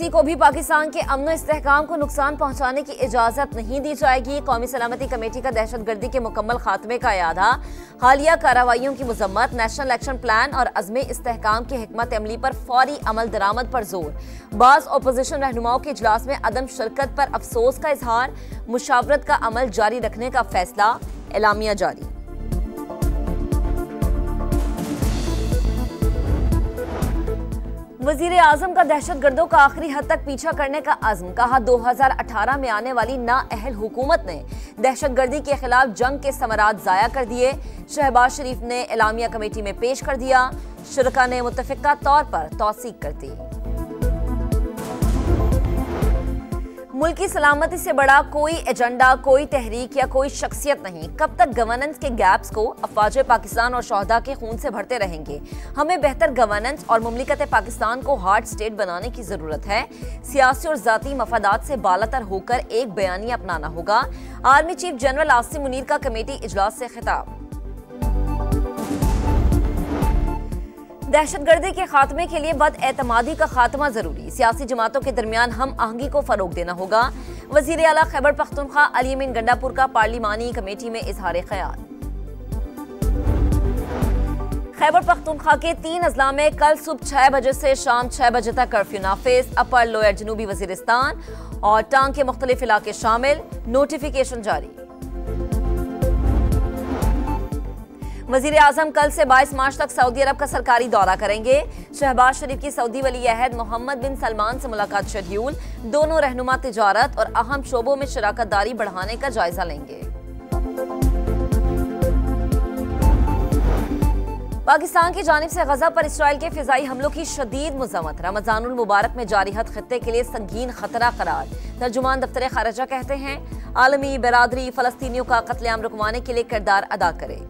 किसी को भी पाकिस्तान के अमन इस्तेहकाम को नुकसान पहुंचाने की इजाजत नहीं दी जाएगी। कौमी सलामती कमेटी का दहशतगर्दी के मुकम्मल खात्मे का इरादा, हालिया कार्रवाइयों की मजम्मत, नेशनल एक्शन प्लान और अज़्म इस्तेहकाम की हिकमत अमली पर फौरी अमल दरामद पर जोर। बाज़ अपोजिशन रहनुमाओं के इजलास में अदम शिरकत पर अफसोस का इजहार, मुशावरत का अमल जारी रखने का फैसला, एलामिया जारी। वजीर आजम का दहशतगर्दों का आखिरी हद तक पीछा करने का अज़्म, कहा 2018 में आने वाली नाअहल हुकूमत ने दहशतगर्दी के खिलाफ जंग के समरात जाया कर दिए। शहबाज शरीफ ने एलामिया कमेटी में पेश कर दिया, शुरका ने मुत्तफिका तौर पर तौसीक कर दी। मुल्क की सलामती से बड़ा कोई एजेंडा, कोई तहरीक या कोई शख्सियत नहीं। कब तक गवर्नेंस के गैप्स को अफवाज पाकिस्तान और शोहदा के खून से भरते रहेंगे? हमें बेहतर गवर्नेंस और मुमलिकत पाकिस्तान को हार्ड स्टेट बनाने की जरूरत है। सियासी और जाती मफादात से बालातर होकर एक बयानिया अपनाना होगा। Army chief general Asim Munir का कमेटी इजलास से खिताब। दहशतगर्दी के खात्मे के लिए बदएतमादी का खात्मा जरूरी, सियासी जमातों के दरमियान हम आहंगी को फरोग देना होगा। वजीर आला खैबर पख्तूनख्वा अली अमीन गंडापुर का पार्लिमानी कमेटी में इजहार ख्याल। खैबर पख्तूनख्वा के 3 अजला में कल सुबह 6 बजे से शाम 6 बजे तक कर्फ्यू नाफिज। अपर लोअर जनूबी वजीरिस्तान और टांग के मुख्तलिफ इलाके शामिल, नोटिफिकेशन जारी। वजीर आजम कल से 22 मार्च तक सऊदी अरब का सरकारी दौरा करेंगे। शहबाज शरीफ की सऊदी वली अहद मोहम्मद बिन सलमान से मुलाकात शेड्यूल। दोनों रहनुमा तिजारत और अहम शोबों में शराकतदारी बढ़ाने का जायजा लेंगे। पाकिस्तान की जानिब से गजा पर इसराइल के फिजाई हमलों की शदीद मुज़म्मत। रमजानुल मुबारक में जारी हद खित्ते के लिए संगीन खतरा करार। तर्जुमान दफ्तर खारजा कहते हैं आलमी बरादरी फलस्तीनियों का कत्लेआम रुकवाने के लिए किरदार अदा करे।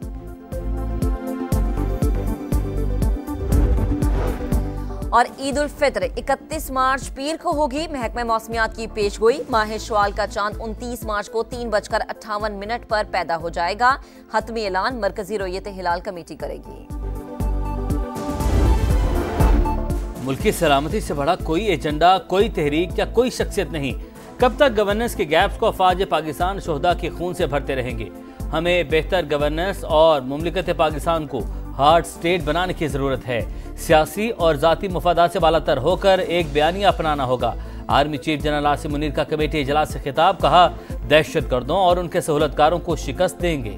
और ईद उल फित्र 31 मार्च पीर को होगी। महकमे मौसमियात की पेशगोई, माह शवाल का चांद 29 मार्च को 3:58 पर पैदा हो जाएगा। हतमी ऐलान मरकजी रोयत हिलाल कमेटी करेगी। मुल्क की सलामती से बड़ा कोई एजेंडा, कोई तहरीक या कोई शख्सियत नहीं। कब तक गवर्नेंस के गैप्स को अफवाज पाकिस्तान शोहदा के खून से भरते रहेंगे? हमें बेहतर गवर्नेंस और मुमलिकत पाकिस्तान को हार्ड स्टेट बनाने की जरूरत है। सियासी और जाती मफादात से बालातर होकर एक बयानिया अपनाना होगा। Army chief general Asim Munir का कमेटी इजलास से खिताब, कहा दहशतगर्दों और उनके सहूलतकारों को शिकस्त देंगे।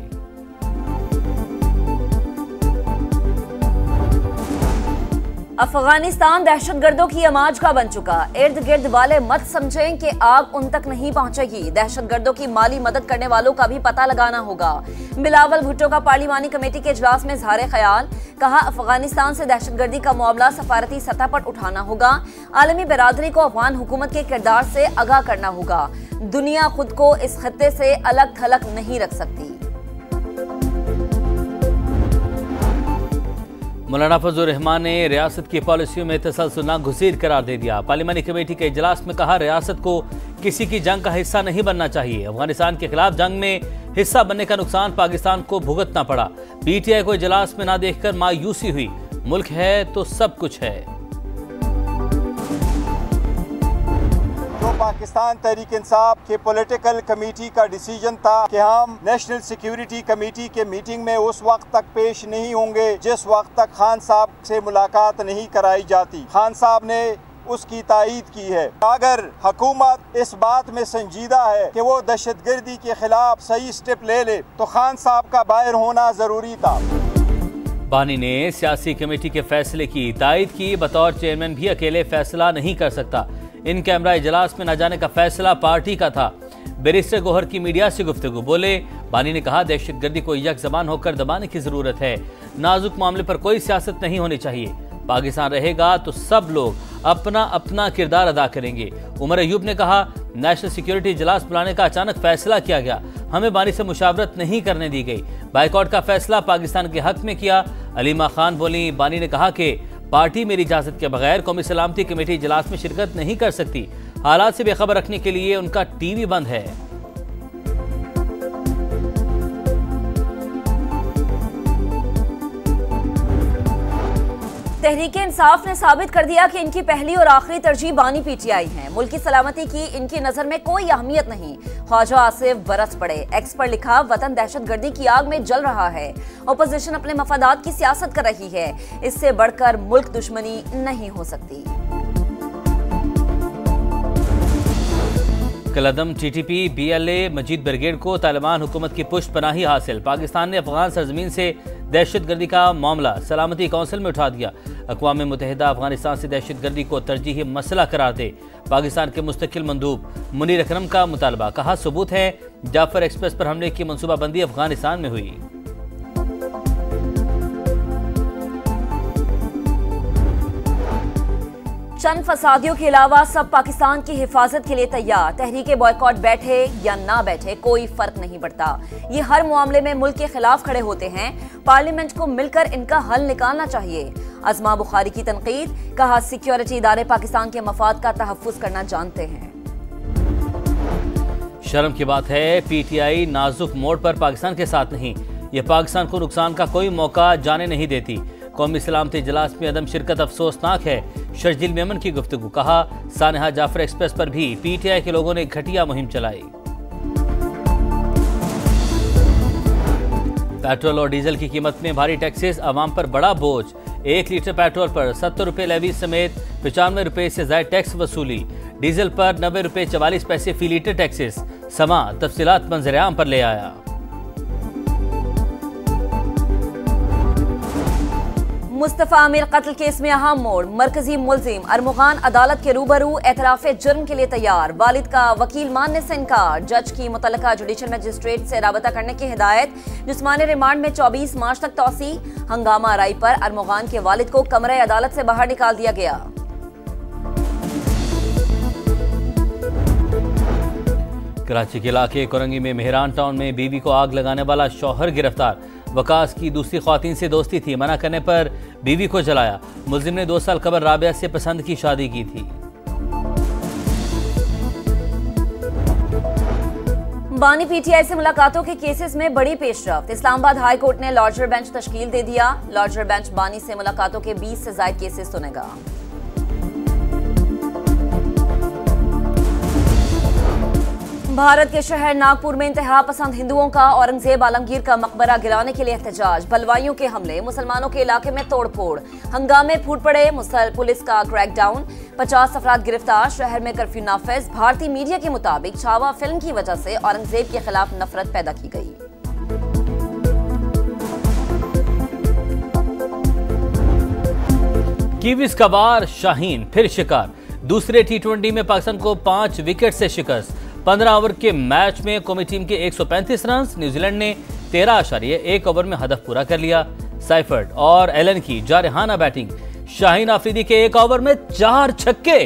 अफगानिस्तान दहशतगर्दों की अमाज का बन चुका। इर्द गिर्द वाले मत समझें कि आग उन तक नहीं पहुंचेगी। दहशतगर्दों की माली मदद करने वालों का भी पता लगाना होगा। बिलावल भुट्टो का पार्लिमानी कमेटी के इजलास में इजहार ख्याल, कहा अफगानिस्तान से दहशतगर्दी का मामला सफारती सतह पर उठाना होगा। आलमी बरादरी को अफगान हुकूमत के किरदार से आगाह करना होगा। दुनिया खुद को इस खत्ते से अलग थलग नहीं रख सकती। मौलाना फजलुर रहमान ने रियासत की पॉलिसियों में तसलसल नागुज़ीर करार दे दिया। पार्लिमानी कमेटी के इजलास में कहा रियासत को किसी की जंग का हिस्सा नहीं बनना चाहिए। अफगानिस्तान के खिलाफ जंग में हिस्सा बनने का नुकसान पाकिस्तान को भुगतना पड़ा। पीटीआई को इजलास में ना देखकर मायूसी हुई। मुल्क है तो सब कुछ है। पाकिस्तान तहरीक इंसाफ के पॉलिटिकल कमेटी का डिसीजन था कि हम नेशनल सिक्योरिटी कमेटी के मीटिंग में उस वक्त तक पेश नहीं होंगे जिस वक्त तक खान साहब से मुलाकात नहीं कराई जाती। खान साहब ने उसकी तायीद की है। अगर हुकूमत इस बात में संजीदा है कि वो दहशतगर्दी के खिलाफ सही स्टेप ले ले तो खान साहब का बाहर होना जरूरी था। बानी ने सियासी कमेटी के फैसले की तायीद की। बतौर चेयरमैन भी अकेले फैसला नहीं कर सकता। इन कैमरा इजलास में न जाने का फैसला पार्टी का था। बैरिस्टर गौहर की मीडिया से गुफ्तगू, बोले बानी ने कहा दहशतगर्दी को यक ज़बान होकर दबाने की जरूरत है। नाजुक मामले पर कोई सियासत नहीं होनी चाहिए। पाकिस्तान रहेगा तो सब लोग अपना अपना किरदार अदा करेंगे। उमर अयूब ने कहा नेशनल सिक्योरिटी इजलास बुलाने का अचानक फैसला किया गया, हमें बानी से मुशावरत नहीं करने दी गई। बाइकआउट का फैसला पाकिस्तान के हक में किया। अलीमा खान बोली, बानी ने कहा कि पार्टी मेरी इजाजत के बगैर कौमी सलामती कमेटी इजलास में शिरकत नहीं कर सकती। हालात से बेखबर रखने के लिए उनका टीवी बंद है। तहरीक इंसाफ ने साबित कर दिया कि इनकी पहली और आखिरी तरजीह बानी पीटीआई है। मुल्क की सलामती की इनकी नजर में कोई अहमियत नहीं। ख्वाजा आसिफ बरस पड़े। एक्स पर लिखा, वतन दहशतगर्दी की आग में जल रहा है। अपोजिशन अपने मफादात की सियासत कर रही है। इससे बढ़कर मुल्क दुश्मनी नहीं हो सकती। कलदम टीटीपी बीएलए मजीद ब्रिगेड को तालिबान हुकूमत की पुष्ट पनाही हासिल। पाकिस्तान ने अफगान सरजमीन से दहशतगर्दी का मामला सलामती कौंसिल में उठा दिया। अक़वाम मुत्तहिदा अफगानिस्तान से दहशतगर्दी को तरजीही मसला करार दे। पाकिस्तान के मुस्तकिल मंदूब मुनीर अकरम का मुतालबा। कहा, सबूत है जाफर एक्सप्रेस पर हमले की मनसूबाबंदी अफगानिस्तान में हुई। चंद फसादियों के अलावा सब पाकिस्तान की हिफाजत के लिए तैयार। तहरीके बॉयकॉट बैठे या ना बैठे कोई फर्क नहीं पड़ता। ये हर मामले में मुल्क के खिलाफ खड़े होते हैं। पार्लियामेंट को मिलकर इनका हल निकालना चाहिए। अज़मा बुखारी की तनकीद। कहा, सिक्योरिटी इदारे पाकिस्तान के मफाद का तहफ़्फ़ुज़ करना जानते हैं। शर्म की बात है, पीटीआई नाजुक मोड़ पर पाकिस्तान के साथ नहीं। यह पाकिस्तान को नुकसान का कोई मौका जाने नहीं देती। कौमी सलामती इजलास में अदम शिरकत अफसोसनाक है। शर्जील मेमन की गुफ्तगू। कहा, सानहा जाफर एक्सप्रेस पर भी पीटीआई के लोगों ने घटिया मुहिम चलाई। पेट्रोल और डीजल की कीमत में भारी टैक्सेस अवाम पर बड़ा बोझ। 1 लीटर पेट्रोल पर 70 रुपये लेवी समेत 95 रुपये से ज्यादा टैक्स वसूली। डीजल पर 90 रुपये 44 पैसे फी लीटर टैक्सेस। समा तफसीलात मंजर-ए-आम पर ले आया। मुस्तफा आमिर कत्ल केस में अहम मोड़। मरकजी मुलजिम अरमुगान अदालत के रूबरू एतराफ़े जुर्म के लिए तैयार। वालिद का वकील मानने से इनकार। जज की मुतल्लका जुडिशल मजिस्ट्रेट से राबता करने की हिदायत। जिस्मानी रिमांड में 24 मार्च तक तौसी। हंगामा आराई पर अरमुगान के वालिद को कमरे अदालत से बाहर निकाल दिया गया। कराची के इलाके कोरंगी में मेहरान टाउन में बीवी को आग लगाने वाला शौहर गिरफ्तार। वकास की दूसरी ख्वातीन से दोस्ती थी, मना करने पर बीवी को जलाया। मुलजिम ने 2 साल कबल राबिया से पसंद की शादी की थी। बानी पीटीआई से मुलाकातों के केसेस में बड़ी पेशरफ्त। इस्लामाबाद हाई कोर्ट ने लार्जर बेंच तश्कील दे दिया। लार्जर बेंच बानी से मुलाकातों के 20 से ज्यादा केसेस सुनेगा। भारत के शहर नागपुर में इंतहा पसंद हिंदुओं का औरंगजेब आलमगीर का मकबरा गिराने के लिए एहतजाज। बलवाइयों के हमले, मुसलमानों के इलाके में तोड़फोड़, हंगामे फूट पड़े। पुलिस का क्रैकडाउन, 50 अफराद गिरफ्तार। शहर में कर्फ्यू नाफिज। भारतीय मीडिया के मुताबिक छावा फिल्म की वजह से औरंगजेब के खिलाफ नफरत पैदा की गई। कीवीज का वार, शाहीन फिर शिकार। दूसरे T20 में पाकिस्तान को 5 विकेट से शिकस्त। 15 ओवर के मैच में कौमी टीम के 135 रन। न्यूजीलैंड ने 13.1 ओवर में हदफ पूरा कर लिया। साइफर्ड और एलन की जारहाना बैटिंग। शाहीन आफरीदी के 1 ओवर में 4 छक्के।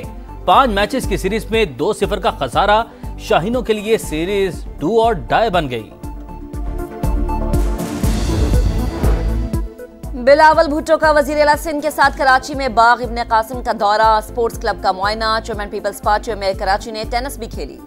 5 मैचेस की सीरीज में 2-0 का खसारा। शाहीनों के लिए सीरीज डू और डाई बन गई। बिलावल भुट्टो का वजीर आला सिंध के साथ कराची में बाग इब्न कासिम का दौरा। स्पोर्ट्स क्लब का मुआयना। चेयरमैन पीपल्स पार्टी में कराची ने टेनिस भी खेली।